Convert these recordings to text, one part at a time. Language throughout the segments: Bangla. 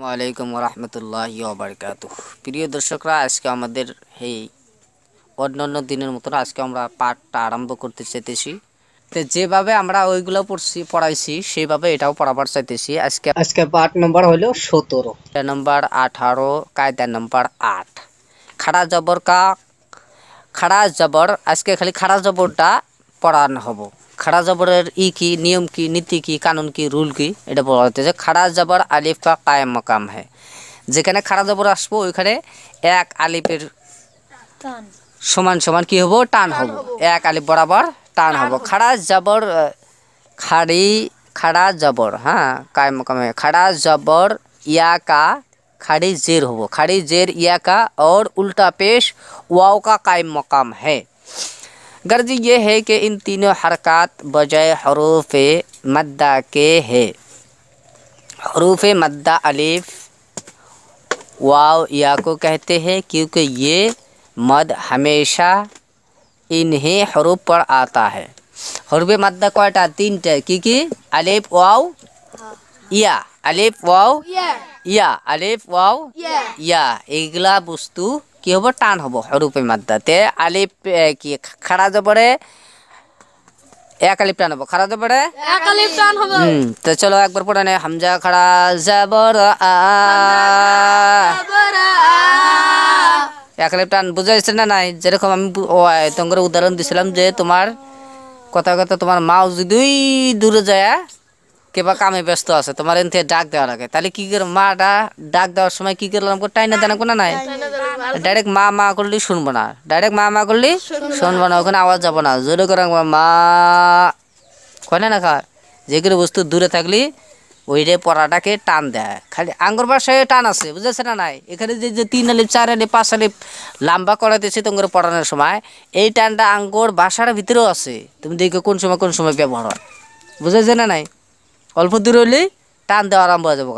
ওয়ালাইকুম রহমতুল্লাহি ওয়া বারাকাতুহু। প্রিয় দর্শকরা, আজকে আমাদের এই অন্যান্য দিনের মতো আজকে আমরা পাঠটা আরম্ভ করতে চাইতেছি। তো যেভাবে আমরা ওইগুলো পড়াইছি সেভাবে এটাও পড়াবার চাইতেছি। আজকে পাঠ নম্বর হলো 17, নম্বর 18, কায়দা নম্বর 8। খাড়া জবর কা, খাড়া জবর, আজকে খালি খাড়া জবরটা পড়ানো হবো। খাড়া জবরের কি নিয়ম কি, নীতি কি, কানুন কি, রুল কি, এটা বলা হতেছে। খাড়া জবর আলিফ কা কায়েম মাকাম হ্যাঁ। যেখানে খাড়া জবর আসবো ওইখানে এক আলিফের সমান সমান কি হবো, টান হবো। এক আলিফ বরাবর টান হবো। খাড়া জবর খাড়া জবর হ্যাঁ কায়েম মাকাম है। खड़ा जबर या का खड़ी जेर हो, खड़ी जेर या का और उल्टा पेश वाव का कायम मकाम है। गर्ज ये है कि इन तीनों हरकत बजाय हरूफ मद्दा के है। हरूफ मद्दा अलिफ वाव या को कहते हैं क्योंकि ये मद हमेशा इन्हीं हरूफ पर आता है। हरूफ मद्दा कयटा, तीनटा। की अलिफ वाव या, अलिफ वाव या, अलिफ वाव या, एगला बस्तु কি হবো, টান হবো হরুফে মাদ্দাতে। আলিফ কি খাড়া জবরে এক আলিফ টান হবো, খাড়া জবরে এক আলিফ টান হবো। তো চলো একবার পড়ে নে। হামজা খাড়া জবর আ, এক আলিফ টান বুঝাইছে না নাই? যেরকম আমি তোমার উদাহরণ দিছিলাম যে তোমার কথা কথা তোমার মাও যদি দূরে যায় কেবা কামে ব্যস্ত আছে, তোমার এন থেকে ডাক দেওয়া লাগে, তাহলে কি করে মাটা ডাক দেওয়ার সময় কি করলাম, টাইনা জানাবো না নাই? ডাইরেক্ট মা মা করলি শুনবো না, ডাইরেক্ট মা মা করলি শুনবো না, ওখানে আওয়াজ যাবো না। জোরে করে মা কয় না খা, যেগুলো বস্তু দূরে থাকলি ওইটাই পড়াটাকে টান দেয়। খালি আঙ্গুর বাসায় টান আছে, বুঝেছে না নাই? এখানে যে 3 আলিফ 4 আলিফ 5 আলিফ লম্বা করাতেছে তোমার পড়ানোর সময়, এই টানটা আঙ্গুর বাসার ভিতরেও আছে। তুমি দেখো কোন সময় ব্যবহার হয়, বুঝেছে না নাই? অল্প দূর হইলেই টান দেওয়া আরম্ভ হয়ে যাবো।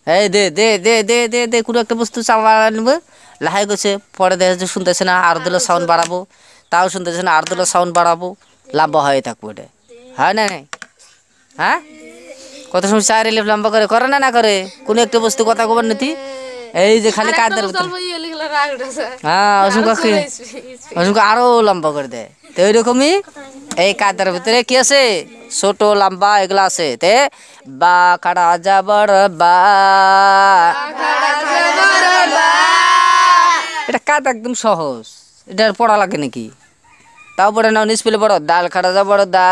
এই দে দে দে দে দে দে কোনো একটা বস্তু চাওয়া নেবো, লাহাই গেছে, পরে দেখা যাচ্ছে শুনতেছে না, আর দিলে সাউন্ড বাড়াবো, তাও শুনতেছে না, আর দিলে সাউন্ড বাড়াবো, লম্বা হয়ে থাকবো। এটা হয় না নাই? হ্যাঁ, কত সময় 4 আলিফ লম্বা করে না করে কোনো একটা বস্তু কথা কবার নাতি। এই যে খালি কাদের হ্যাঁ অসংখ্য আরো লম্বা করে দেয়। তো ওইরকমই এই কায়দার ভিতরে কি আছে, ছোট লম্বা এগুলা আছে। তে বা খাড়া জবর বা, এটা কায়দা একদম সহজ, এটা পড়া লাগে নাকি? তাও পড়ে নাও, নিজ পেলে পড়ো। দাল খাড়া জবর দা,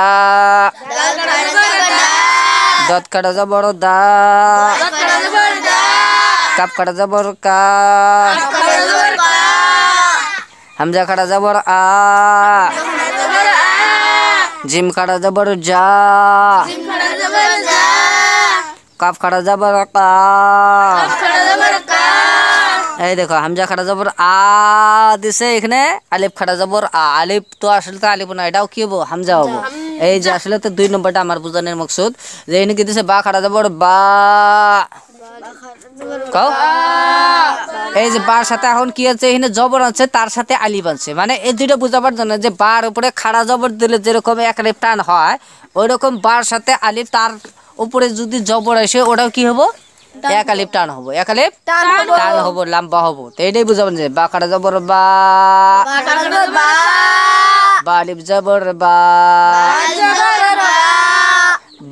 দত খাড়া জবর দা, কাপ খাড়া জবর কা, হামজা খাড়া জবর আ, জিম খাড়া জবর যা, কাপ খাড়া জবর কা। এই দেখো হামজা খাড়া জবর আ দিছে, এখানে আলিফ খাড়া জবর আ। আলিফ তো আসলে তো আলিফ না, এটাও কি হবো, হামজা হবো। এই যে আসলে তো 2 নম্বরটা আমার বোঝানোর মকসুদ, যে এখানে কি দিছে বা খাড়া জবর বা। এই যে বার সাথে এখন কি আছে, এখানে জবর আছে, তার সাথে আলিফ আছে, মানে এই দুইটা বোঝাবার জন্য যে বার উপরে খাড়া জবর দিলে যেরকম এক আলিফ টান হয়, ওই রকম বার সাথে আলিফ, তার উপরে যদি জবর আসে ওটাও কি হবো, এক আলিফ টান হবো, এক আলিফ টান হবো, লম্বা হবো। তো এইটাই বুঝাবেন যে বা খাড়া জবর বা, বা আলিফ জবর বা,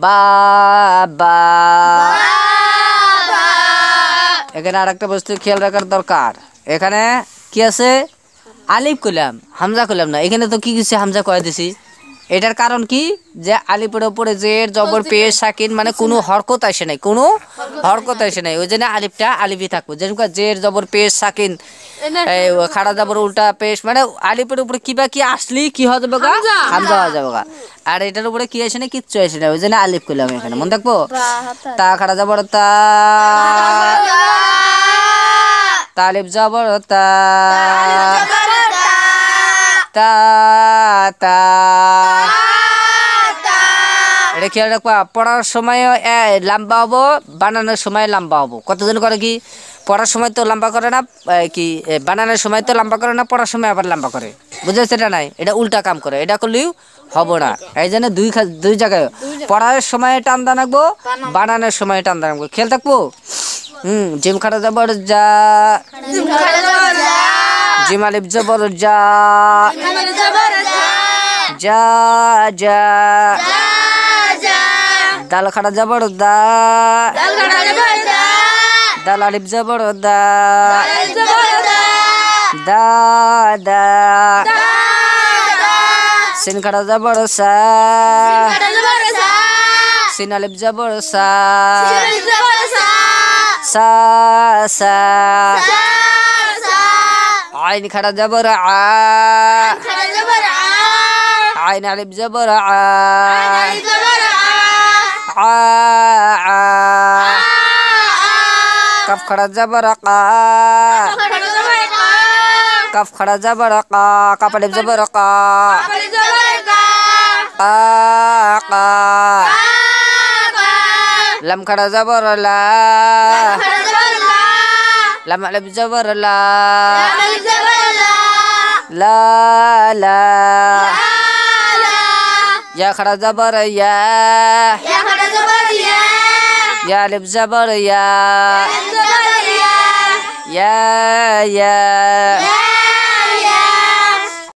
বা বা। এখানে আর একটা বস্তু খেয়াল রাখার দরকার, এখানে কি আছে, আলিফ কইলাম হামজা কইলাম না। এখানে তো কি কিছু হামজা কয়ে দিছি, এটার কারণ কি, যে আলিফের উপরে জের জবর পেশ সাকিন, মানে কোনো হরকত আসে নাই, কোনো হরকত আসে নাই, ওই জন্য আলিফটা আলিফই থাকবো। যেরকম জের জবর পেশ সাকিন, খাড়া জবর উল্টা পেশ, মানে আলিফের উপরে কিবা কি আসলি কি হয়ে যাবে, হামজা হয়ে যাবে। আর এটার উপরে কি আসে না, কিচ্ছু আসে না, ওই জন্য আলিফ কইলাম এখানে, মনে থাকবো। তা খাড়া জবর তা, তালিফ জবর তা, তা তা। এটা খেয়াল রাখবা, পড়ার সময় লম্বা হবো, বানানোর সময় লম্বা হবো। কতজন করে কি, পড়ার সময় তো লম্বা করে না, কি বানানোর সময় তো লম্বা করে না, পড়ার সময় আবার লম্বা করে, বুঝেছে? এটা নাই, এটা উল্টা কাম করে, এটা করলেও হবো না। এই জন্য দুই জায়গায় পড়ার সময় টান দান রাখবো, বানানোর সময় টান দান রাখবো, খেয়াল থাকবো। जिम खड़ा जबर जा जिम अलिफ जबर जा जा जा दाल खड़ा जबर दा दाल अलिफ जबर दा दा दा सिन खड़ा जबर सा सिन अलिफ जबर सा सा सा आइन खड़ा जबर आ आइन अलिफ जबर आ कफ खड़ा जबर का कफ खड़ा जबर का कफ अलिफ जबर का लम खड़ा जबर ला लम अलिफ जबर ला ला ला या खड़ा जबर या अलिफ जबर या